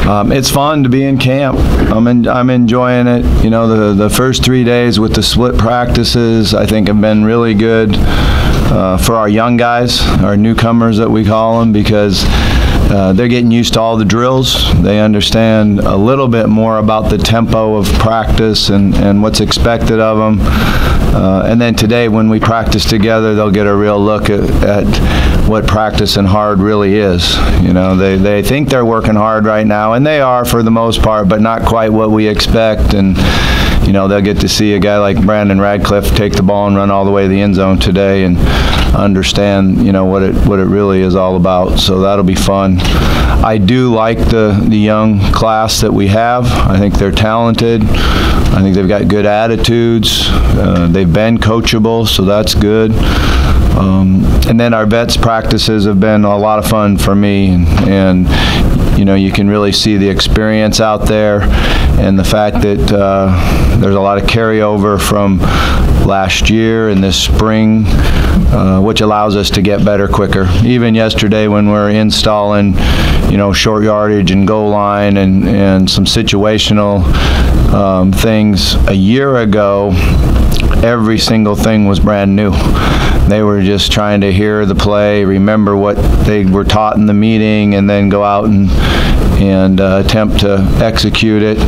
It's fun to be in camp. I'm enjoying it. You know, the first 3 days with the split practices, I think, have been really good for our young guys, our newcomers that we call them, because they're getting used to all the drills. They understand a little bit more about the tempo of practice and what's expected of them. And then today, when we practice together, they'll get a real look at what practicing hard really is. You know, they think they're working hard right now, and they are for the most part, but not quite what we expect. And you know, they'll get to see a guy like Brandon Radcliffe take the ball and run all the way to the end zone today and understand, you know, what it really is all about. So that'll be fun. I do like the young class that we have. I think they're talented. I think they've got good attitudes. They've been coachable, so that's good. And then our vets practices have been a lot of fun for me, and you know, you can really see the experience out there and the fact that there's a lot of carryover from last year and this spring, which allows us to get better quicker. Even yesterday when we're installing, you know, short yardage and goal line and some situational things a year ago, every single thing was brand new. They were just trying to hear the play, remember what they were taught in the meeting, and then go out and attempt to execute it.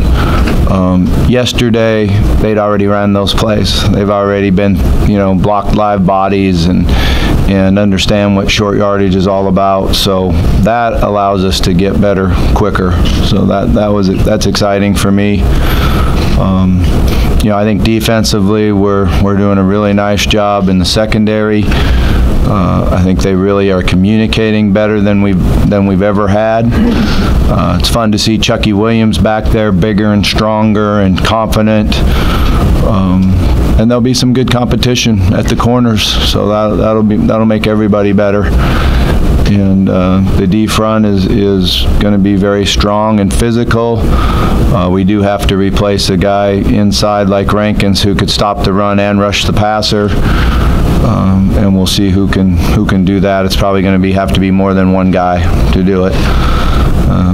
Yesterday, they'd already run those plays. They've already been, you know, blocked live bodies and understand what short yardage is all about. So that allows us to get better quicker. So that's exciting for me. You know, I think defensively we're doing a really nice job in the secondary. I think they really are communicating better than we've ever had. It's fun to see Chucky Williams back there, bigger and stronger and confident. And there'll be some good competition at the corners, so that'll make everybody better. And the D front is going to be very strong and physical. We do have to replace a guy inside like Rankins who could stop the run and rush the passer. And we'll see who can do that. It's probably going to have to be more than one guy to do it.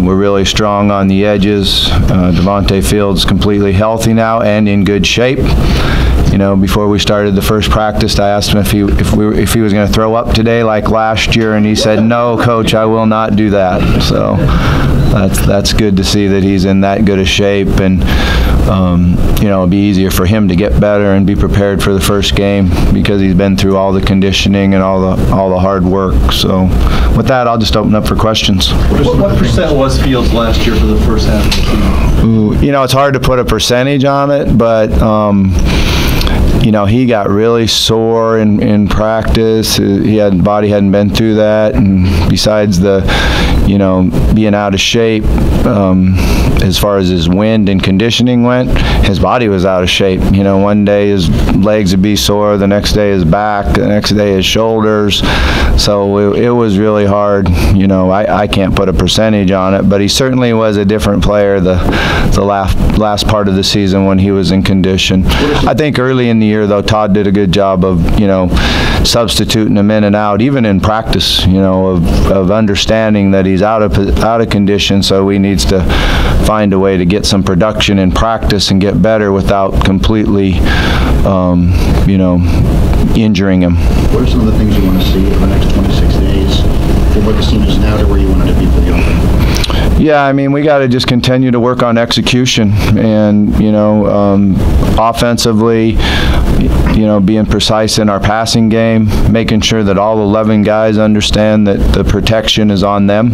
We're really strong on the edges. Devontae Fields completely healthy now and in good shape. You know, before we started the first practice, I asked him if he was going to throw up today like last year, and he said, "No, Coach, I will not do that." So that's good to see that he's in that good a shape, and you know, it'll be easier for him to get better and be prepared for the first game because he's been through all the conditioning and all the hard work. So with that, I'll just open up for questions. What percent was Fields last year for the first half of the season? You know, it's hard to put a percentage on it, but you know, he got really sore in practice. Body hadn't been through that, and besides the, you know, being out of shape, as far as his wind and conditioning went, his body was out of shape. You know, one day his legs would be sore, the next day his back, the next day his shoulders. So it was really hard. You know, I can't put a percentage on it, but he certainly was a different player the last part of the season when he was in condition. I think early in the year, though, Todd did a good job of, you know, substituting him in and out, even in practice, you know, of understanding that he's out of condition, so he needs to find a way to get some production in practice and get better without completely, you know, injuring him. What are some of the things you want to see over the next 26 days for where the team is now to where you want it to be for the offense? Yeah, I mean, we got to just continue to work on execution and, you know, offensively, you know, being precise in our passing game, making sure that all 11 guys understand that the protection is on them.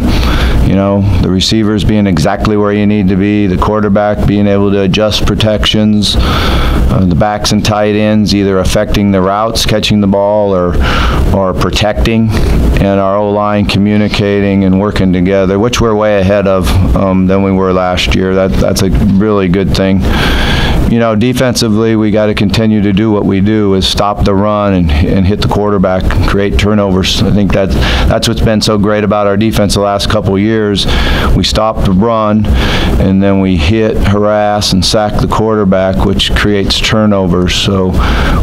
You know, the receivers being exactly where you need to be, the quarterback being able to adjust protections, the backs and tight ends either affecting the routes, catching the ball, or protecting, and our O-line communicating and working together, which we're way ahead of than we were last year. That's a really good thing. You know, defensively, we got to continue to do what we do, is stop the run and hit the quarterback, create turnovers. I think that's what's been so great about our defense the last couple of years. We stop the run, and then we hit, harass, and sack the quarterback, which creates turnovers. So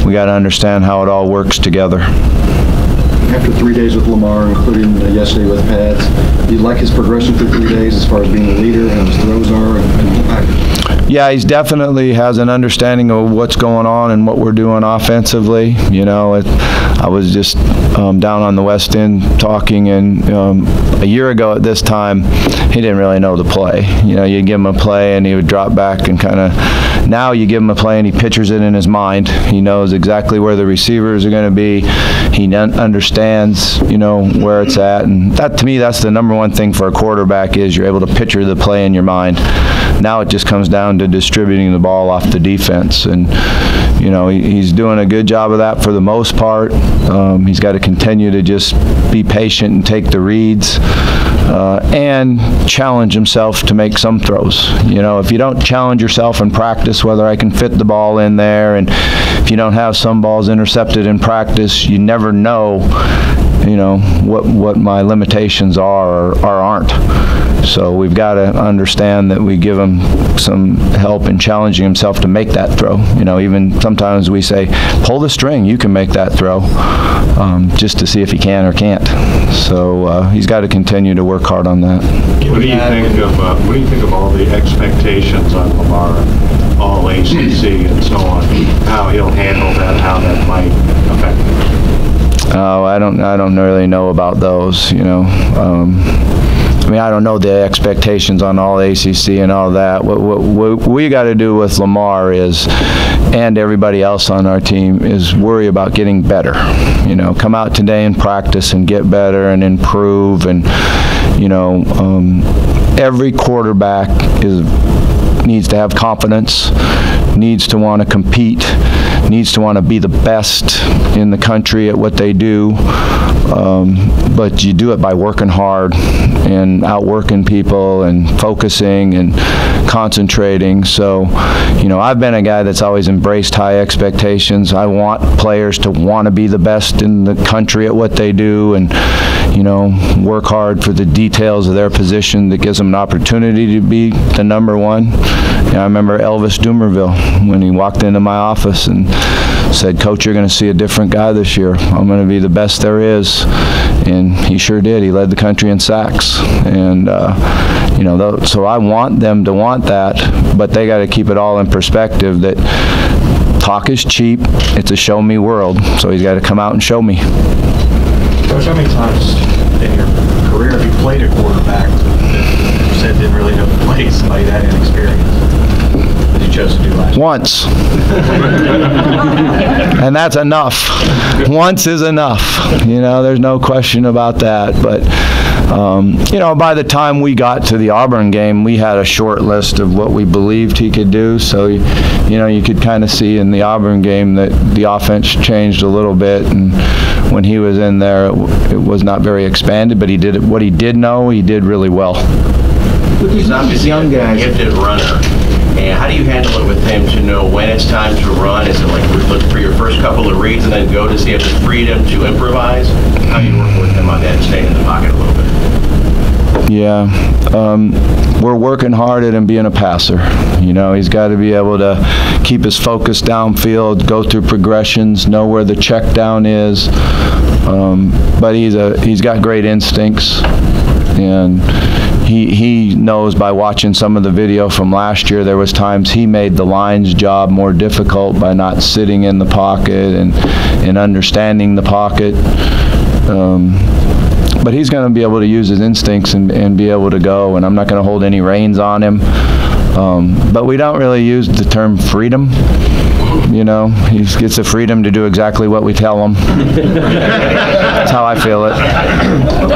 we got to understand how it all works together. After 3 days with Lamar, including yesterday with pads, do you like his progression through 3 days as far as being a leader and his throws are and the package? Yeah, he's definitely has an understanding of what's going on and what we're doing offensively. You know, I was just down on the West End talking, and a year ago at this time, he didn't really know the play. You know, you give him a play and he would drop back and kind of. Now you give him a play and he pictures it in his mind. He knows exactly where the receivers are going to be. He understands, you know, where it's at, and that to me, that's the number one thing for a quarterback is you're able to picture the play in your mind. Now it just comes down to distributing the ball off the defense, and you know he's doing a good job of that for the most part. He's got to continue to just be patient and take the reads and challenge himself to make some throws. You know, if you don't challenge yourself in practice, whether I can fit the ball in there, and if you don't have some balls intercepted in practice, you never know, you know, what my limitations are or aren't. So we've got to understand that we give him some help in challenging himself to make that throw. You know, even sometimes we say, pull the string, you can make that throw, just to see if he can or can't. So he's got to continue to work hard on that. What do you think of all the expectations on Lamar, all ACC and so on? How he'll handle that, how that might affect him? Oh, I don't really know about those. You know. I mean, I don't know the expectations on all ACC and all that. What we got to do with Lamar is, and everybody else on our team, is worry about getting better. You know, come out today and practice and get better and improve. And, you know, every quarterback needs to have confidence, needs to want to compete, needs to want to be the best in the country at what they do. But you do it by working hard and outworking people and focusing and concentrating. So, you know, I've been a guy that's always embraced high expectations. I want players to want to be the best in the country at what they do and, you know, work hard for the details of their position that gives them an opportunity to be the number one. You know, I remember Elvis Dumervil when he walked into my office and said, "Coach, you're going to see a different guy this year. I'm going to be the best there is." And he sure did. He led the country in sacks. And, you know, so I want them to want that, but they got to keep it all in perspective that talk is cheap. It's a show me world. So he's got to come out and show me. Coach, how many times in your career have you played a quarterback that you said didn't really know the play, somebody that inexperienced that you chose to do last year? Once. And that's enough. Once is enough. You know, there's no question about that. But, you know, by the time we got to the Auburn game, we had a short list of what we believed he could do. So, you know, you could kind of see in the Auburn game that the offense changed a little bit. And when he was in there, it was not very expanded, but he did what he did know, he did really well. He's obviously a gifted runner. And how do you handle it with him to know when it's time to run? Is it like look for your first couple of reads and then go to see if there's freedom to improvise? How do you work with him on that and stay in the pocket a little bit? Yeah, we're working hard at him being a passer. You know, he's got to be able to keep his focus downfield, go through progressions, know where the check down is. But he's got great instincts, and he knows by watching some of the video from last year, there was times he made the line's job more difficult by not sitting in the pocket and understanding the pocket. But he's going to be able to use his instincts and be able to go, and I'm not going to hold any reins on him. But we don't really use the term freedom. You know, he gets the freedom to do exactly what we tell him. That's how I feel it.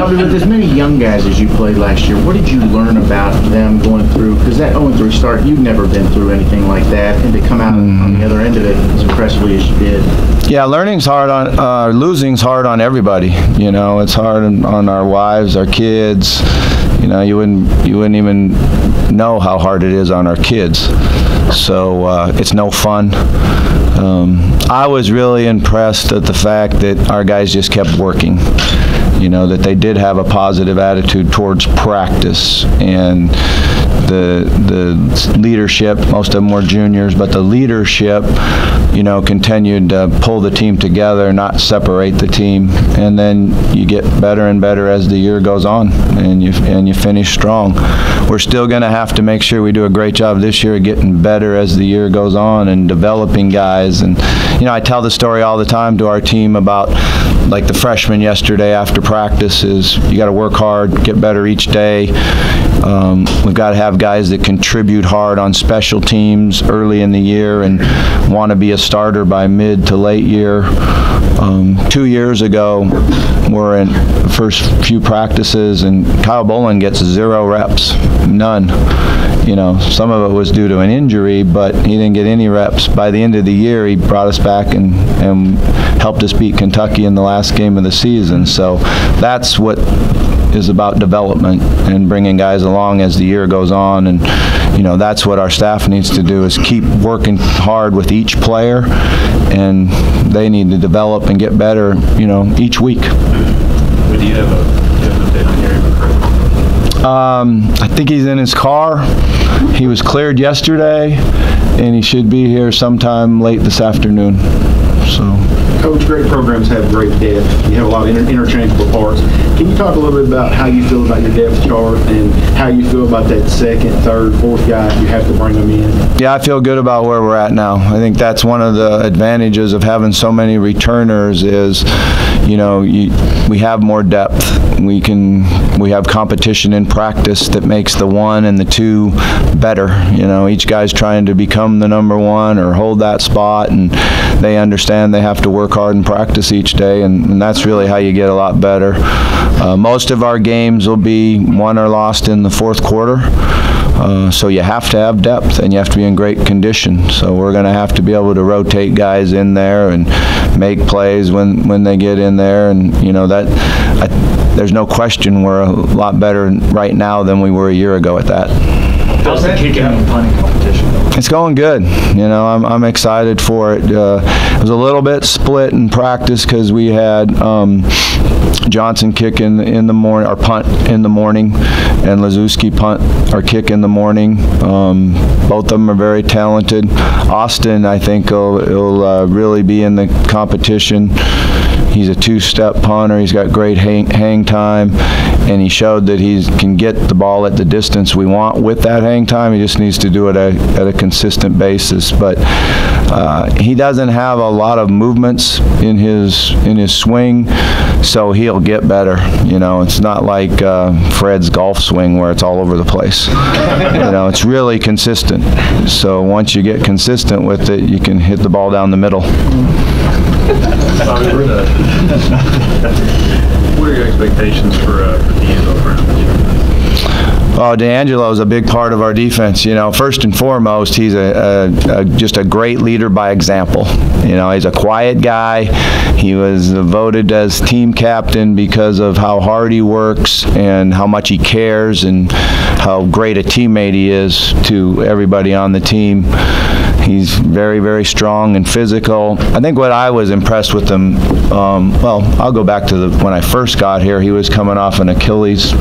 With as many young guys as you played last year, what did you learn about them going through? Because that 0-3 start, you've never been through anything like that, and to come out on the other end of it as impressively as you did. Yeah, learning's hard on, losing's hard on everybody. You know, it's hard on our wives, our kids. You know, you wouldn't even know how hard it is on our kids. So it's no fun. I was really impressed at the fact that our guys just kept working. You know, that they did have a positive attitude towards practice and the leadership, most of them were juniors, but the leadership, continued to pull the team together, not separate the team, and then you get better and better as the year goes on, and you finish strong. We're still going to have to make sure we do a great job this year of getting better as the year goes on and developing guys. And I tell the story all the time to our team about, like, the freshmen yesterday after practice is you got to work hard, get better each day. We've got to have guys that contribute hard on special teams early in the year and want to be a starter by mid to late year. 2 years ago, we're in the first few practices, and Kyle Bolin gets 0 reps, none. Some of it was due to an injury, but he didn't get any reps. By the end of the year, he brought us back and helped us beat Kentucky in the last game of the season. So that's what is about development and bringing guys along as the year goes on. And that's what our staff needs to do, is keep working hard with each player, and they need to develop and get better each week. Do you have an update on Gary McCray? I think he's in his car. He was cleared yesterday, and he should be here sometime late this afternoon. So. Coach, great programs have great depth. You have a lot of interchangeable parts. Can you talk a little bit about how you feel about your depth chart and how you feel about that second, third, fourth guy you have to bring them in? Yeah, I feel good about where we're at now. I think that's one of the advantages of having so many returners is, we have more depth. We have competition in practice that makes the 1 and the 2 better. Each guy's trying to become the number 1 or hold that spot, and they understand they have to work hard in practice each day, and that's really how you get a lot better. Most of our games will be won or lost in the fourth quarter. So you have to have depth, and you have to be in great condition. So we're going to have to be able to rotate guys in there and make plays when they get in there. And there's no question we're a lot better right now than we were a year ago at that. How's the kicking and punting competition? It's going good. I'm excited for it. It was a little bit split in practice because we had Johnson kick in the morning, or punt in the morning, and Lazewski punt or kick in the morning. Both of them are very talented. Austin, I think, will really be in the competition. He's a 2-step punter. He's got great hang time, and he showed that he can get the ball at the distance we want with that hang time. He just needs to do it at a consistent basis. But he doesn't have a lot of movements in his swing, so he'll get better. It's not like Fred's golf swing where it's all over the place. It's really consistent. So once you get consistent with it, you can hit the ball down the middle. What are your expectations for D'Angelo? Oh, D'Angelo is a big part of our defense. First and foremost, he's just a great leader by example. He's a quiet guy. He was voted as team captain because of how hard he works and how much he cares and how great a teammate he is to everybody on the team. He's very, very strong and physical. I think what I was impressed with him, I'll go back to when I first got here. He was coming off an Achilles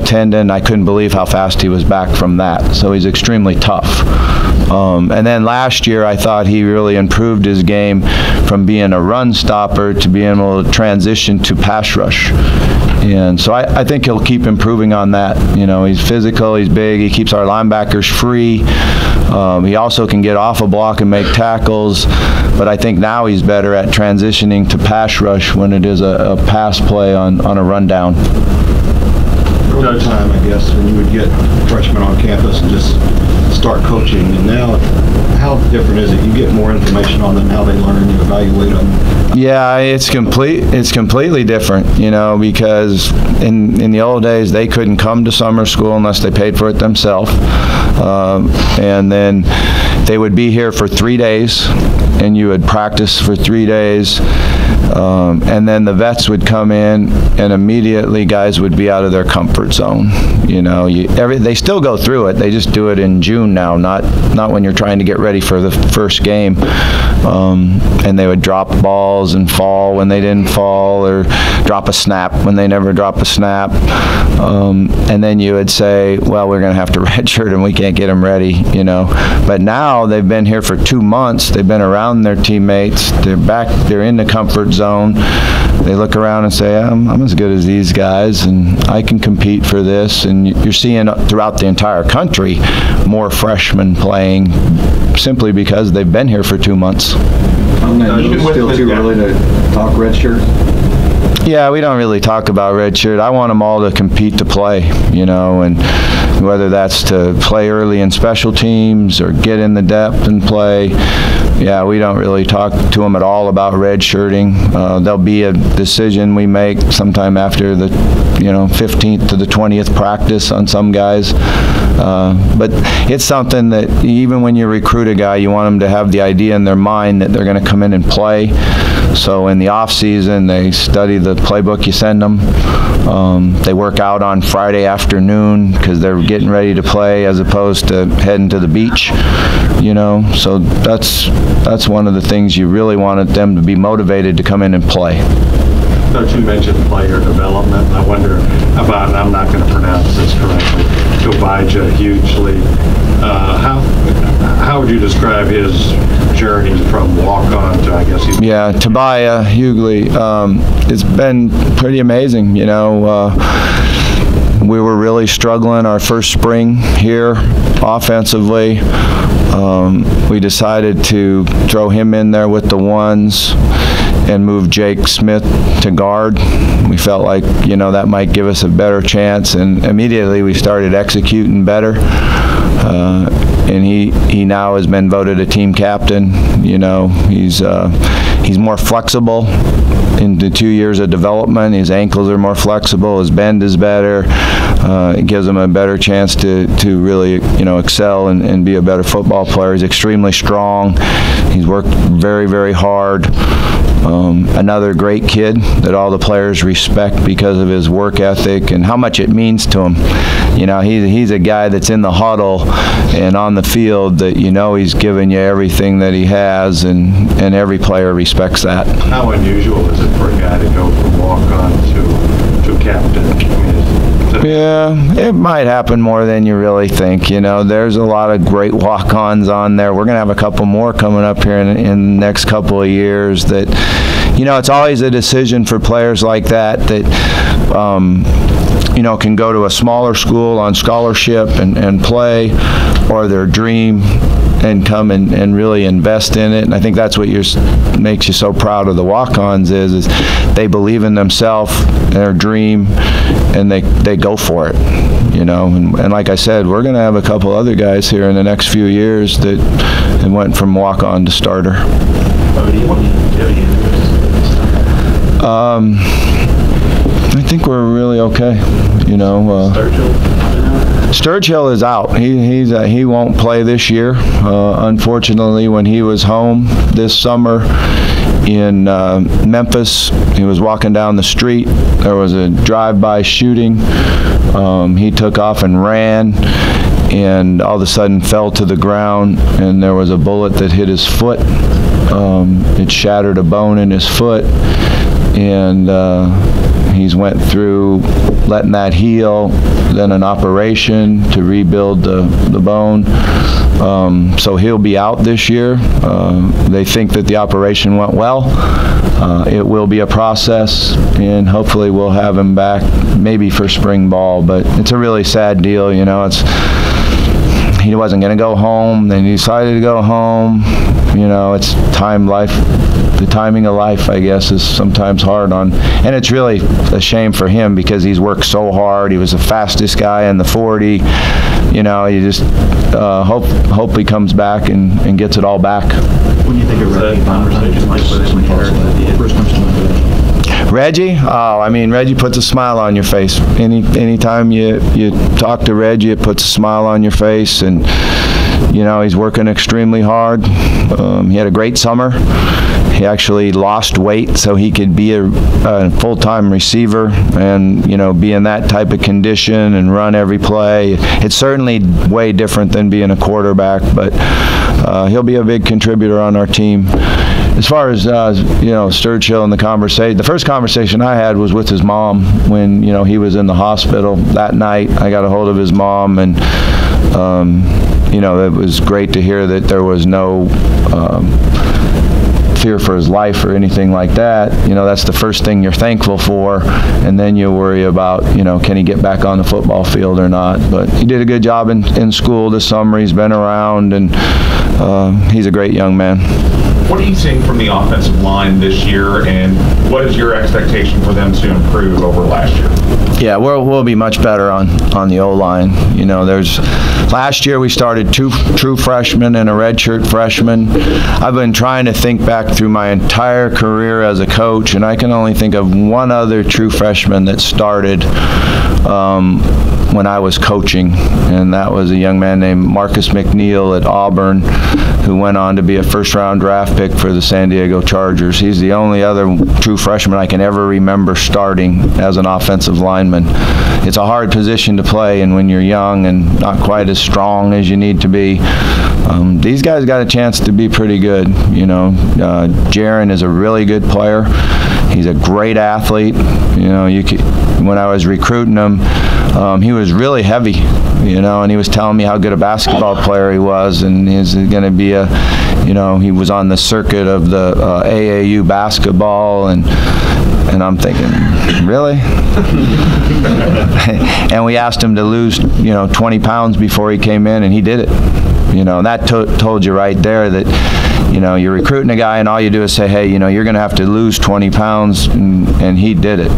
tendon. I couldn't believe how fast he was back from that. So he's extremely tough. And then last year, I thought he really improved his game from being a run stopper to being able to transition to pass rush. And so I think he'll keep improving on that. He's physical, he's big, he keeps our linebackers free. He also can get off a block and make tackles, but I think now he's better at transitioning to pass rush when it is a pass play on a rundown. Early time, I guess, when you would get freshmen on campus and just start coaching, and now how different is it? You get more information on them, how they learn, you evaluate them. Yeah, it's completely different, because in the old days they couldn't come to summer school unless they paid for it themselves, and then they would be here for 3 days, and you would practice for 3 days. And then the vets would come in, and immediately guys would be out of their comfort zone. You know, they still go through it. They just do it in June now, not when you're trying to get ready for the first game. And they would drop balls and fall when they didn't fall, or drop a snap when they never drop a snap. And then you would say, well, we're going to have to redshirt them. We can't get them ready, you know. But now they've been here for 2 months. They've been around their teammates. They're back. They're in the comfort zone. They look around and say, I'm as good as these guys, and I can compete for this. And you're seeing throughout the entire country more freshmen playing simply because they've been here for 2 months. It's still too early to talk redshirt. Yeah, we don't really talk about redshirt. I want them all to compete to play, you know, and whether that's to play early in special teams or get in the depth and play. Yeah, we don't really talk to them at all about redshirting. There'll be a decision we make sometime after the, 15th to the 20th practice on some guys. But it's something that even when you recruit a guy, you want them to have the idea in their mind that they're going to come in and play. So in the off season, they study the playbook you send them. They work out on Friday afternoon because they're getting ready to play as opposed to heading to the beach, So that's one of the things you really wanted them to be motivated to come in and play. Don't you mention player development? I wonder about, and I'm not going to pronounce this correctly, Tobija hugely. How would you describe his journey from walk-on to, I guess he's... Yeah, Tobiah Hughley, it's been pretty amazing, we were really struggling our first spring here offensively. We decided to throw him in there with the ones and move Jake Smith to guard. We felt like, that might give us a better chance, and immediately we started executing better. And he now has been voted a team captain. He's more flexible in the 2 years of development. His ankles are more flexible. His bend is better. It gives him a better chance to really, excel and be a better football player. He's extremely strong. He's worked very, very hard. Another great kid that all the players respect because of his work ethic and how much it means to him. He's a guy that's in the huddle and on the field that he's giving you everything that he has, and every player respects that. How unusual is it for a guy to go from walk-on to captain? Yeah, it might happen more than you really think. There's a lot of great walk-ons on there. We're going to have a couple more coming up here in the next couple of years that, it's always a decision for players like that can go to a smaller school on scholarship and play, or their dream and come and really invest in it. And I think that's what makes you so proud of the walk-ons is they believe in themselves, their dream, and they go for it. And like I said, we're going to have a couple other guys here in the next few years that went from walk-on to starter. I think we're really okay. Sturgill is out. He won't play this year. Unfortunately, when he was home this summer in Memphis, he was walking down the street. There was a drive-by shooting. He took off and ran, and all of a sudden fell to the ground, and there was a bullet that hit his foot. It shattered a bone in his foot, and he's went through letting that heal, then an operation to rebuild the bone. So he'll be out this year. They think that the operation went well. It will be a process, and hopefully we'll have him back maybe for spring ball, but it's a really sad deal. He wasn't going to go home, then he decided to go home. It's the timing of life, I guess, is sometimes hard on, and it's really a shame for him because he's worked so hard. He was the fastest guy in the 40. You just hope he comes back and gets it all back. When you think of Reggie, conversation like this when first comes to mind? Reggie? Reggie puts a smile on your face. Anytime you talk to Reggie, it puts a smile on your face, and he's working extremely hard. He had a great summer. He actually lost weight so he could be a full-time receiver and, be in that type of condition and run every play. It's certainly way different than being a quarterback, but he'll be a big contributor on our team. As far as, Sturgill and the first conversation I had was with his mom when, he was in the hospital that night. I got a hold of his mom, and, it was great to hear that there was no fear for his life or anything like that. That's the first thing you're thankful for, and then you worry about, can he get back on the football field or not. But he did a good job in school this summer. He's been around, and he's a great young man. What are you seeing from the offensive line this year, and what is your expectation for them to improve over last year? Yeah, we'll be much better on the O-line. Last year we started 2 true freshmen and a redshirt freshman. I've been trying to think back through my entire career as a coach, and I can only think of one other true freshman that started when I was coaching, and that was a young man named Marcus McNeil at Auburn, who went on to be a first-round draft pick for the San Diego Chargers. He's the only other true freshman I can ever remember starting as an offensive lineman. It's a hard position to play, and when you're young and not quite as strong as you need to be, these guys got a chance to be pretty good. Jaron is a really good player. He's a great athlete. When I was recruiting him, he was really heavy, and he was telling me how good a basketball player he was, and he's going to be he was on the circuit of the AAU basketball, and I'm thinking, really? And we asked him to lose, 20 pounds before he came in, and he did it. And that told you right there that, you're recruiting a guy and all you do is say, hey, you're going to have to lose 20 pounds, and he did it,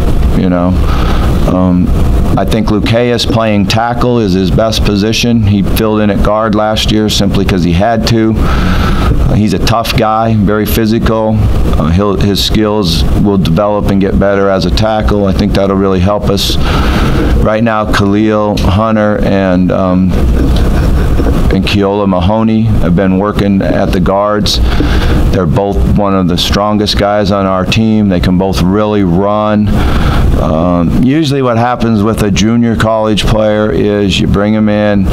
I think Luqueus playing tackle is his best position. He filled in at guard last year simply because he had to. He's a tough guy, very physical. His skills will develop and get better as a tackle. I think that'll really help us. Right now, Khalil Hunter and Keola Mahoney have been working at the guards. They're both one of the strongest guys on our team. They can both really run. Usually what happens with a junior college player is you bring them in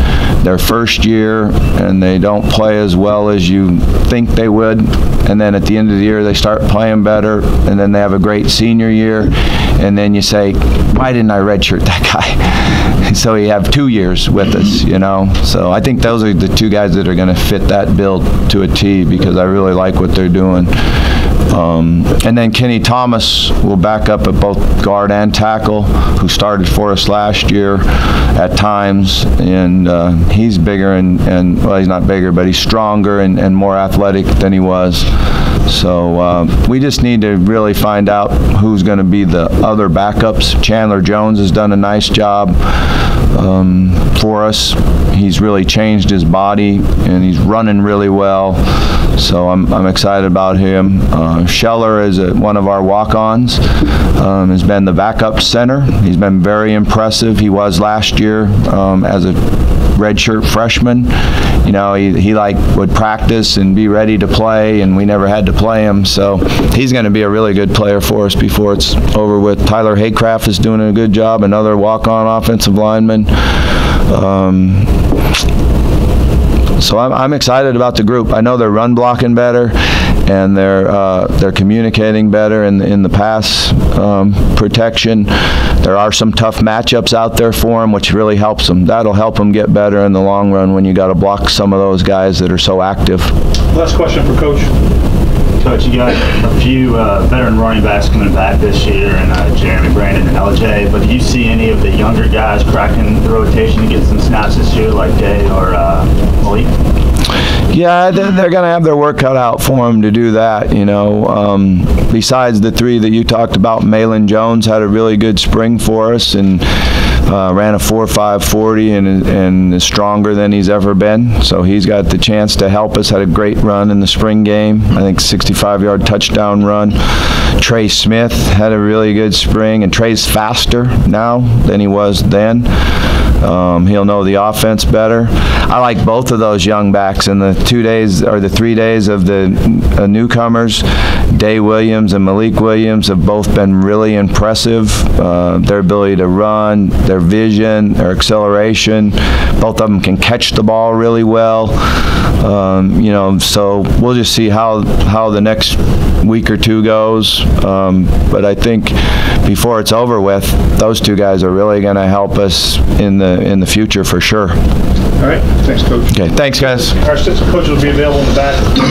their first year and they don't play as well as you think they would, and then at the end of the year they start playing better, and then they have a great senior year, and then you say, why didn't I redshirt that guy? So you have 2 years with us, So I think those are the 2 guys that are going to fit that bill to a T, because I really like what they're doing. And then Kenny Thomas will back up at both guard and tackle, who started for us last year at times, and he's bigger and well, he's not bigger, but he's stronger and more athletic than he was. So we just need to really find out who's going to be the other backups. Chandler Jones has done a nice job for us. He's really changed his body, and he's running really well. So I'm excited about him. Scheller is one of our walk-ons. Has been the backup center. He's been very impressive. He was last year as a redshirt freshman. He would practice and be ready to play, and we never had to play him. So he's going to be a really good player for us before it's over with. Tyler Haycraft is doing a good job, another walk-on offensive lineman. So I'm excited about the group. I know they're run blocking better, and they're communicating better in the pass protection. There are some tough matchups out there for them, which really helps them. That'll help them get better in the long run when you got to block some of those guys that are so active. Last question for Coach. Coach, you got a few veteran running backs coming back this year, and Jeremy, Brandon, and LJ, but do you see any of the younger guys cracking the rotation to get some snaps this year, like Day or Malik? Yeah, they're going to have their work cut out for them to do that, Besides the 3 that you talked about, Malin Jones had a really good spring for us and ran a 4.5 40 and is stronger than he's ever been. So he's got the chance to help us. Had a great run in the spring game. I think 65-yard touchdown run. Trey Smith had a really good spring, and Trey's faster now than he was then. He'll know the offense better. I like both of those young backs. In the 2 days or the 3 days of the newcomers, Day Williams and Malik Williams have both been really impressive. Their ability to run, their vision, their acceleration. Both of them can catch the ball really well. You know, so we'll just see how the next week or two goes. But I think before it's over with, those two guys are really going to help us in the future for sure. All right, thanks, Coach. Okay, thanks, guys. Our assistant coaches will be available in the back.